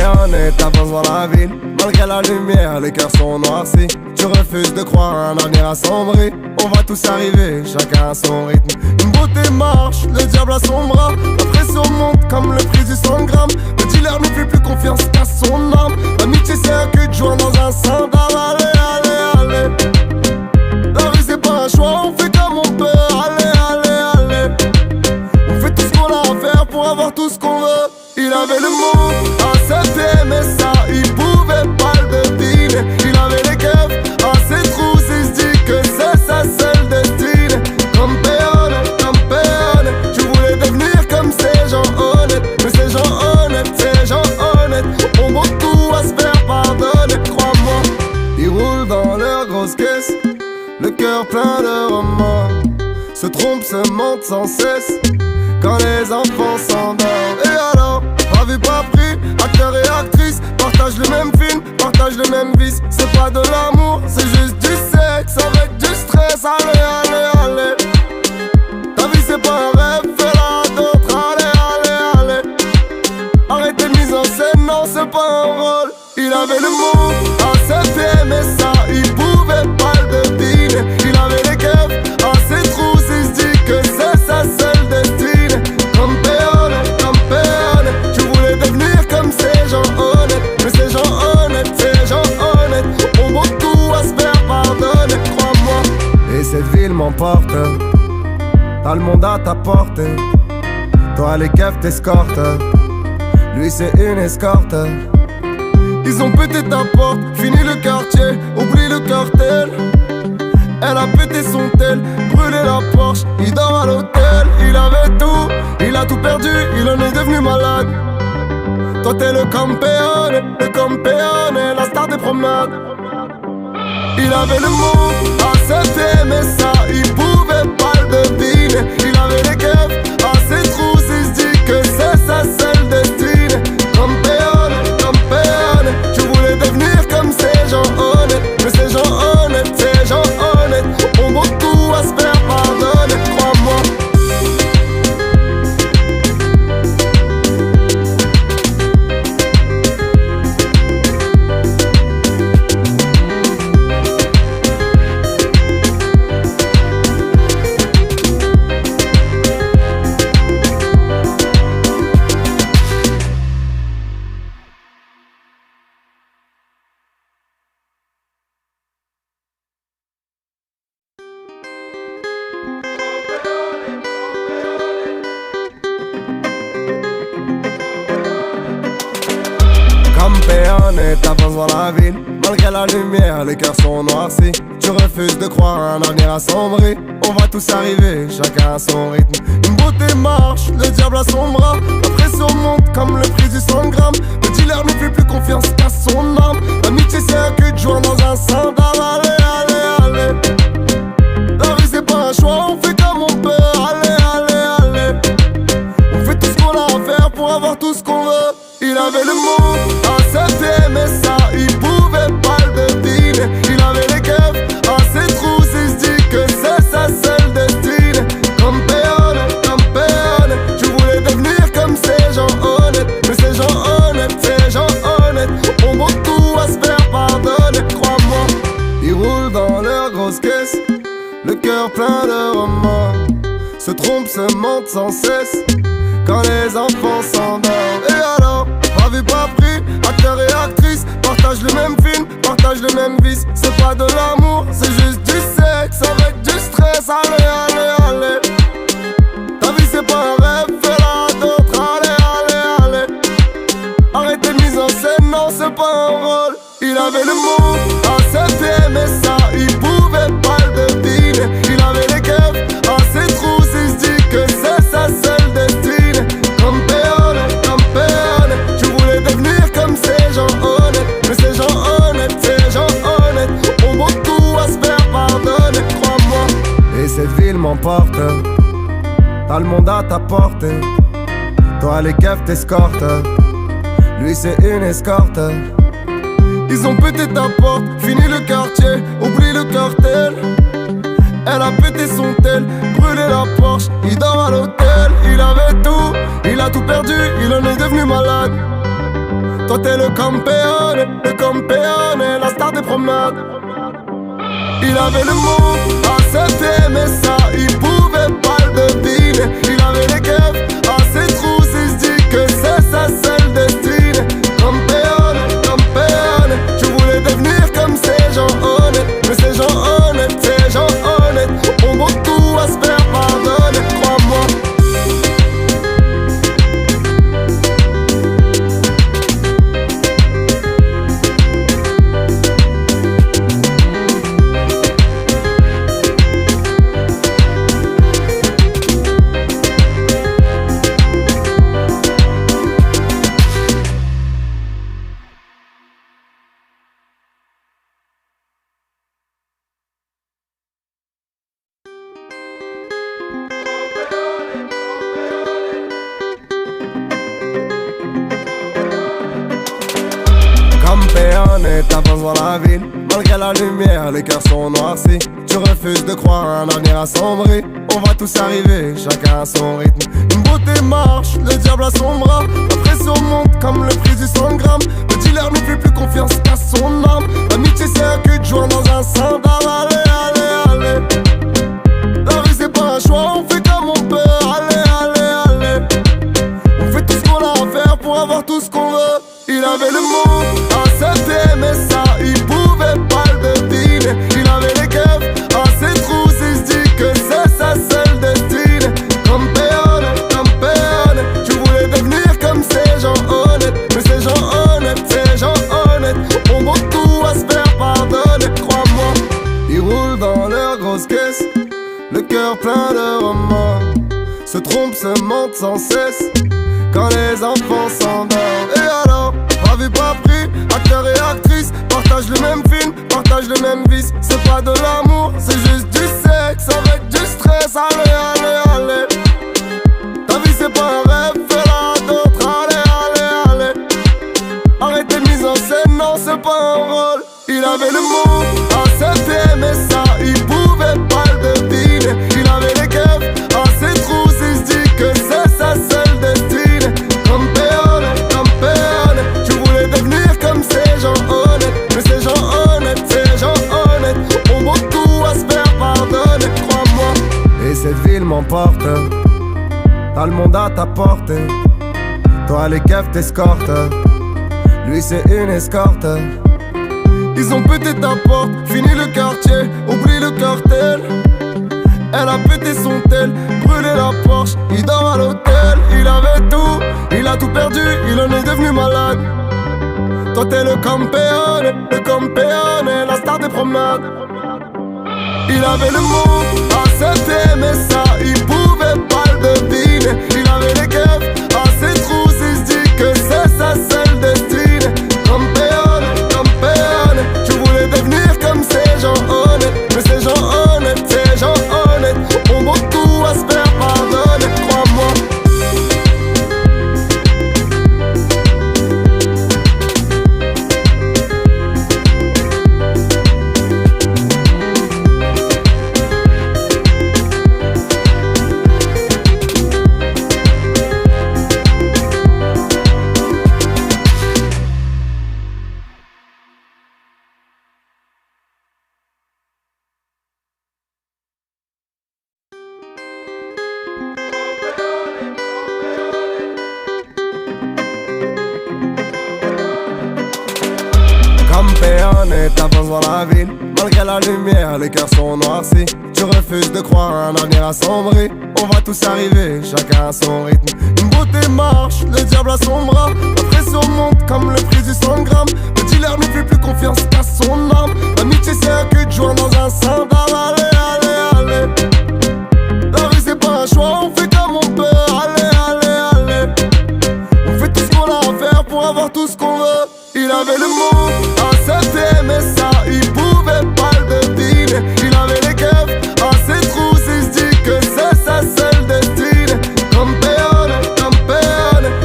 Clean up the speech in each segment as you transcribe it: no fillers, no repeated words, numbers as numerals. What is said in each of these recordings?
Campéonne, t'avances dans la ville. Malgré la lumière, les cœurs sont noircis. Tu refuses de croire à un avenir assombri. On va tous arriver, chacun à son rythme. Une beauté marche, le diable a son bras. La pression monte comme le prix du 100 grammes. Le dealer ne fait plus confiance qu'à son arme. L'amitié c'est un cul de joint dans un sang d'âme. Allez, allez, allez. La rue c'est pas un choix, on fait comme on peut. Allez, allez, allez. On fait tout ce qu'on a à faire pour avoir tout ce qu'on veut. Il avait le monde à ses pieds, mais ça il pouvait pas le deviner. Il avait les keufs à ses trousses, il se dit que c'est sa seule destinée. Campéonne, campéonne, je voulais devenir comme ces gens honnêtes. Mais ces gens honnêtes ont beaucoup à se faire pardonner, crois-moi. Ils roulent dans leur grosse caisse, le cœur plein de remords. Se trompent, se mentent sans cesse quand les enfants s'endorment. Et alors, pas vu, pas pris, acteurs et actrices partagent le même film, partagent le même vice. C'est pas de l'amour, c'est juste du sexe avec du stress. Allez, allez, allez. Ta vie c'est pas un rêve, fais-la à d'autres. Allez, allez, allez. Arrêtez de mise en scène, non c'est pas un rôle. Il avait le monde à ses pieds, mais ça il pouvait pas le deviner. Il avait les keufs à ses trousses, il se dit que c'est sa seule destinée. Campéonne, campéonne, je voulais devenir comme ces gens honnêtes. Mais ces gens honnêtes ont beaucoup à se faire pardonner, crois-moi. Et cette ville m'emporte, t'as le monde à ta portée. Toi les keufs t'escortent, lui c'est une escorte. Ils ont pété ta porte, fini le quartier, oublie le cartel. Elle a pété son tel, brûlé la Porsche, il dort à l'hôtel. Il avait tout, il a tout perdu, il en est devenu malade. Toi t'es le campéonne, la star des promenades. Il avait le monde à ses pieds, mais ça il pouvait pas le deviner. Il avait les keufs à ses trousses, il se dit que c'est sa seule destinée. Campéonne, campéonne, je voulais devenir comme ces gens honnêtes. Mais ces gens honnêtes ont beaucoup à se faire pardonner, crois-moi. Campéonne, t'avances dans la ville. Malgré la lumière, les cœurs sont noircis. Tu refuses de croire à un avenir assombri. On va tous arriver, chacun à son rythme. Une beauté marche, le diable a son bras. La pression monte comme le prix du 100 grammes. Le dealer ne fait plus confiance qu'à son arme. L'amitié c'est un cul de joint dans un sang d'âme. Allez, allez, allez. La rue c'est pas un choix, on fait comme on peut. Allez, allez, allez. On fait tout ce qu'on a à faire pour avoir tout ce qu'on veut. Il avait le monde à ses pieds, mais ça il pouvait pas le deviner. Il avait les keufs à ses trousses, il se dit que c'est sa seule destinée. Campéonne, campéonne, je voulais devenir comme ces gens honnêtes. Mais ces gens honnêtes ont beaucoup à se faire pardonner, crois-moi. Ils roulent dans leur grosse caisse, le cœur plein de remords. Se trompent, se mentent sans cesse quand les enfants s'endorment. Et alors, pas vu, pas pris, acteurs et actrices partagent le même film, partagent le même vice. C'est pas de l'amour, c'est juste du sexe avec du stress. Allez, allez, allez. Ta vie c'est pas un rêve, fais-la à d'autres. Allez, allez, allez. Arrêtez de mise en scène, non c'est pas un rôle. Il avait le monde à ses pieds, mais ça il pouvait pas le deviner. Il avait les keufs à ses trousses, il se dit que c'est sa seule destinée. Campéonne, campéonne, je voulais devenir comme ces gens honnêtes. Mais ces gens honnêtes ont beaucoup à se faire pardonner, crois-moi. Et cette ville m'emporte, t'as le monde à ta portée. Toi les keufs t'escortent, lui c'est une escorte. Ils ont pété ta porte, fini le quartier, oublie le cartel. Elle a pété son tel, brûlé la Porsche, il dort à l'hôtel. Il avait tout, il a tout perdu, il en est devenu malade. Toi t'es le campeone, la star des promenades. Il avait le monde à ses pieds, mais ça il pouvait pas le deviner. Il avait les keufs à ses trousses, il se dit que c'est sa seule destinée. Campeone, je voulais devenir comme ces gens honnêtes. Mais ces gens honnêtes ont beaucoup à se faire pardonner, crois-moi. Campeone, t'avances dans la ville. Malgré la lumière, les cœurs sont noircis. Tu refuses de croire à un avenir assombri. On va tous arriver, chacun à son rythme. Une beauté marche, le diable a son bras. La pression monte comme le prix du 100 grammes. Le dealer ne fait plus confiance qu'à son arme. L'amitié c'est un cul de joint dans un sandal. Allez. La vie c'est pas un choix, on fait comme on peut. Allez. On fait tout ce qu'on a à faire pour avoir tout ce qu'on veut. Il avait le monde à ses pieds, mais ça il pouvait pas le deviner. Il avait les keufs à ses trousses, il se dit que c'est sa seule destinée. Campeone, je voulais devenir comme ces gens honnêtes. Mais ces gens honnêtes ont beaucoup à se faire pardonner, crois-moi. Ils roulent dans leur grosse caisse, le cœur plein de remords. Se trompent, se mentent sans cesse quand les enfants s'endorment. Et alors, pas vu, pas pris, acteur et actrice partagent le même film, partagent le même vice. C'est pas de l'amour, c'est juste du sexe avec du stress. Allez. Ta vie c'est pas un rêve, fais-la à d'autres. Allez. Arrêtez de mise en scène, non c'est pas un rôle. Il avait le monde à ses pieds, mais ça il pouvait pas le deviner. Il avait les keufs à ses trousses, il se dit que c'est sa seule destinée. Campeone, je voulais devenir comme ces gens honnêtes. Mais ces gens honnêtes ont beaucoup à se faire pardonner, crois-moi. Et cette ville m'emporte, t'as le monde à ta portée. Toi les keufs t'escortent, lui c'est une escorte. Ils ont pété ta porte, fini le quartier, oublie le cartel. Elle a pété son tel, brûlé la Porsche, il dort à l'hôtel. Il avait tout, il a tout perdu, il en est devenu malade. Toi t'es le campeone, la star des promenades. Il avait le monde à ses pieds, mais ça il pouvait pas le deviner. Il avait les keufs à ses trousses, il se dit que c'est sa seule destinée. Campeone, je voulais devenir comme ces gens honnêtes. Mais ces gens honnêtes ont beaucoup à se faire pardonner, crois-moi. Campeone, t'avances dans la ville. Malgré la lumière, les cœurs sont noircis. Tu refuses de croire à un avenir assombri. On va tous arriver, chacun à son rythme. Une beauté marche, le diable a son bras. La pression monte comme le prix du 100 grammes. Le dealer ne fait plus confiance qu'à son arme. L'amitié c'est un cul de joint dans un sandal. Allez. La vie c'est pas un choix, on fait comme on peut. Allez. On fait tout ce qu'on a à faire pour avoir tout ce qu'on veut. Il avait le monde à ses pieds, mais ça il pouvait pas le deviner. Il avait les keufs à ses trousses, il se dit que c'est sa seule destinée. Campeone,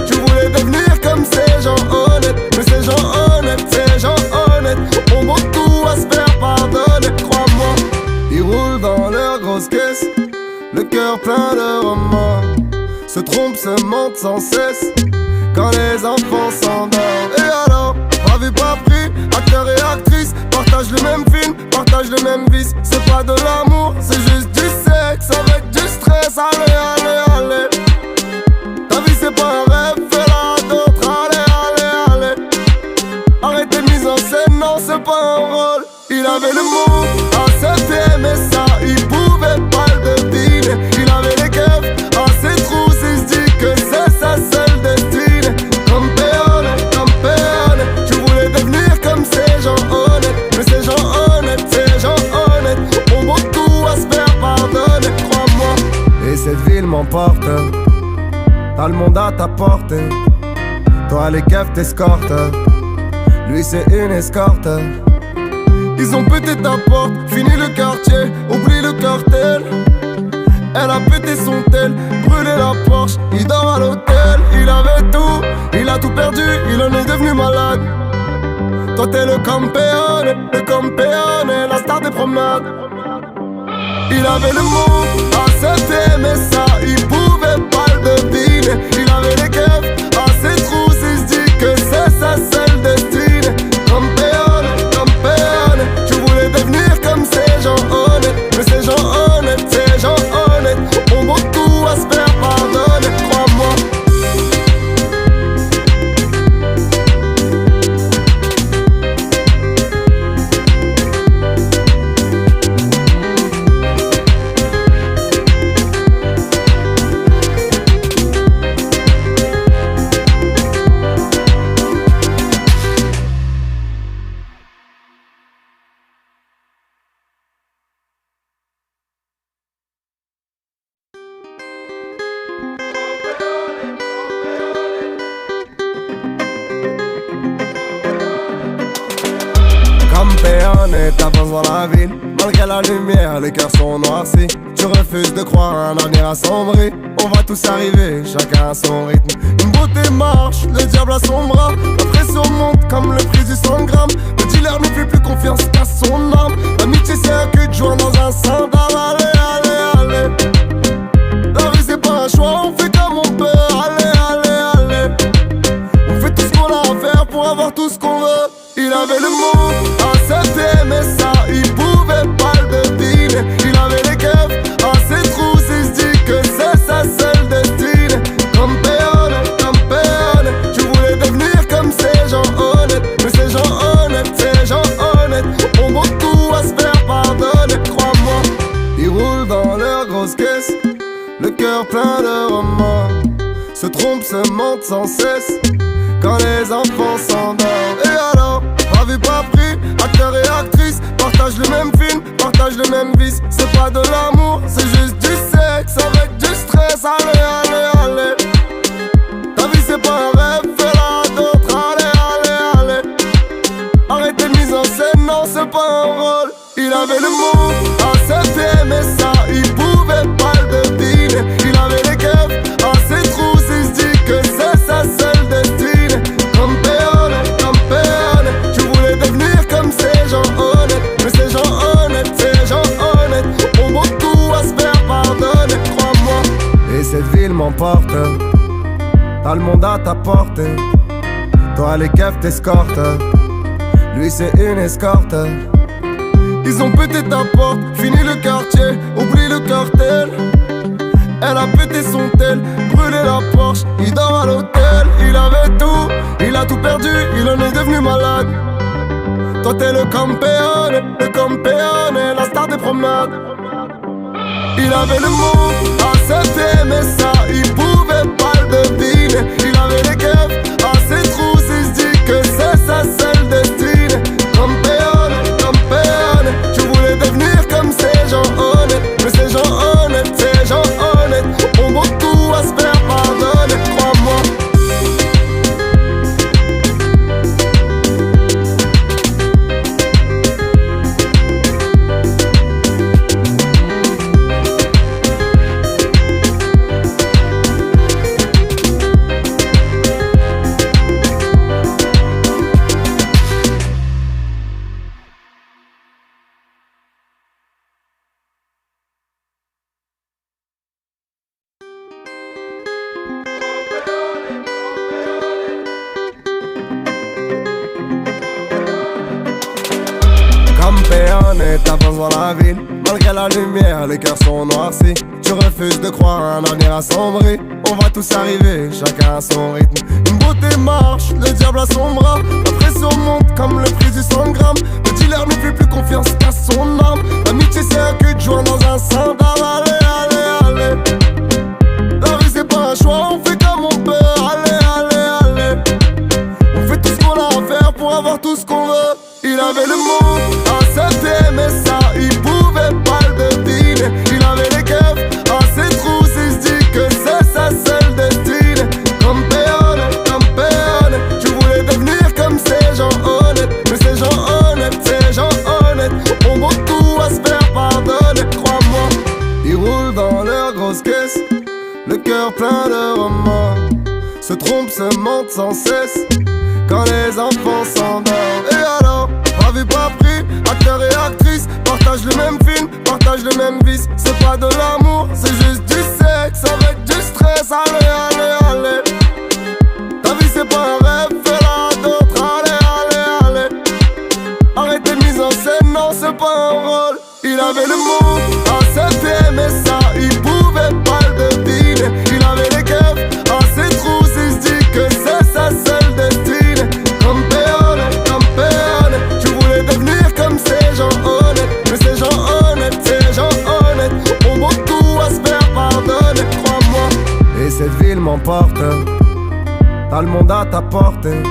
je voulais devenir comme ces gens honnêtes. Mais ces gens honnêtes ont beaucoup à se faire pardonner, crois-moi. Ils roulent dans leur grosse caisse, le cœur plein de remords. Se trompent, se mentent sans cesse quand les enfants s'endorment. Et alors, pas vu, pas pris, acteurs et actrices partagent le même film, partagent le même vice. C'est pas de l'amour, c'est juste du sexe avec du stress. Allez, allez, allez. Ta vie c'est pas un rêve, fais-la à d'autres. Allez, allez, allez. Arrête tes mises en scène, non c'est pas un rôle. Il avait le mot, assez aimé ça, il pouvait pas le deviner. Il avait les keufs, assez trousses, il se dit que c'est sa seule destinée. Campeone, tu voulais devenir comme ces gens honnêtes. Mais ces gens honnêtes ont beaucoup à se faire pardonner, crois-moi. Et cette ville m'emporte, t'as le monde à ta portée. Toi les keufs t'escortent, lui c'est une escorte. Ils ont pété ta porte, fini le quartier, oublie le cartel. Elle a pété son tel, brûlé la Porsche, il dort à l'hôtel. Il avait tout, il a tout perdu, il en est devenu malade. Toi t'es le campeone, la star des promenades. Il avait le mot, assez aimé ça, il pouvait pas le deviner. Il avait les keufs, assez trousses, il se dit que c'est sa seule destinée. Campeone, tu voulais devenir comme ces gens honnêtes. Mais ces gens honnêtes ont beaucoup à se faire pardonner, crois-moi. Campeone, t'avances dans la ville, malgré la lumière, les cœurs sont noircis. Tu refuses de croire à un avenir assombri. On va tous arriver, chacun à son rythme. Une beauté marche, le diable a son bras. La pression monte comme le prix du 100 grammes. Le dealer ne fait plus confiance qu'à son âme. L'amitié c'est un cul de joint dans un sandal. Allez, allez, allez. La rue c'est pas un choix, on fait comme on peut. Allez, allez, allez. On fait tout ce qu'on a à faire pour avoir tout ce qu'on veut. Il avait le mot, assez aimé ça, il pouvait pas le deviner. Il avait les keufs, assez trousses, il se dit que c'est sa seule destinée. Campeone, tu voulais devenir comme ces gens honnêtes. Mais ces gens honnêtes ont beaucoup à se faire pardonner, crois-moi. Ils roulent dans leur grosse caisse, le cœur plein de remords. Se trompent, se mentent sans cesse quand les enfants s'endorment. Et alors, pas vu, pas pris, acteurs et actrices partagent le même film, partagent le même vice. C'est pas de l'amour, c'est juste du sexe avec du stress. Allez, allez, allez. Ta vie c'est pas un rêve, fais-la à d'autres. Allez, allez, allez. Arrête tes mises en scène, non c'est pas un rôle. Il avait le mot, assez aimé ça, il pouvait pas le deviner. Il avait les keufs, assez trousses, il se dit que c'est sa seule destinée. Campeone, tu voulais devenir comme ces gens honnêtes. Mais ces gens honnêtes ont beaucoup à se faire pardonner, crois-moi. Et cette ville m'emporte, t'as le monde à ta portée. Toi les keufs t'escortent, lui c'est une escorte. Ils ont pété ta porte, fini le quartier, oublie le cartel. Elle a pété son tel, brûlé la Porsche, il dort à l'hôtel. Il avait tout, il a tout perdu, il en est devenu malade. Toi t'es le campeone, la star des promenades. Il avait le mot, assez aimé ça, il pouvait pas le deviner. Il avait les keufs, assez trousses, il se dit que c'est sa seule destinée. Campeone, tu voulais devenir comme ces gens honnêtes. Mais ces gens honnêtes ont beaucoup à se faire pardonner, crois-moi. campione, t'avances dans la ville. Malgré la lumière, les cœurs sont noircis. Tu refuses de croire à un avenir assombri. On va tous arriver, chacun à son rythme. Une beauté marche, le diable a son bras. La pression monte comme le prix du 100 grammes. Le dealer ne fait plus confiance qu'à son arme. L'amitié c'est un cul de joint dans un sang d'arme. Allez, allez, allez. La vie c'est pas un choix, on fait comme on peut. Allez, allez, allez. On fait tout ce qu'on a à faire pour avoir tout ce qu'on veut. Il avait le monde à ses pieds, mais ça il pouvait pas le deviner. Il avait les keufs à ses trousses, il se dit que c'est sa seule destinée. Campeone, campeone, je voulais devenir comme ces gens honnêtes. Mais ces gens honnêtes ont beaucoup à se faire pardonner, crois-moi. Ils roulent dans leur grosse caisse, le cœur plein de remords. Se trompent, se mentent sans cesse quand les enfants s'endorment. Et alors, pas vu, pas pris, acteurs et actrices partagent le même film, partagent le même vice. C'est pas de l'amour, c'est juste du sexe avec du stress. Allez, allez, allez. Ta vie c'est pas un rêve, fais-la à d'autres. Allez, allez, allez. Arrêtez de mise en scène, non c'est pas un rôle. Il avait le monde à ses pieds, mais ça il pouvait pas le deviner. Il avait les keufs à ses trousses, il se dit que c'est sa seule destinée. Campeone, campeone, je voulais devenir comme ces gens honnêtes. Mais ces gens honnêtes ont beaucoup à se faire pardonner, crois-moi. Et cette ville m'emporte, t'as le monde à ta portée.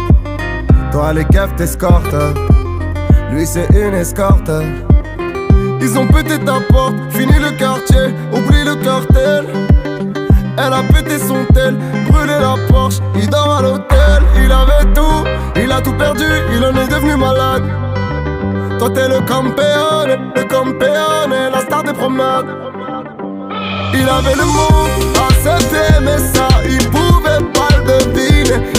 Toi les keufs t'escortent, lui c'est une escorte. Ils ont pété ta porte, fini le quartier, oublie le cartel. Elle a pété son tel, brûlé la Porsche, il dort à l'hôtel. Il avait tout, il a tout perdu, il en est devenu malade. Toi t'es le campeone, la star des promenades. Il avait le monde à ses pieds, mais ça il pouvait pas le deviner.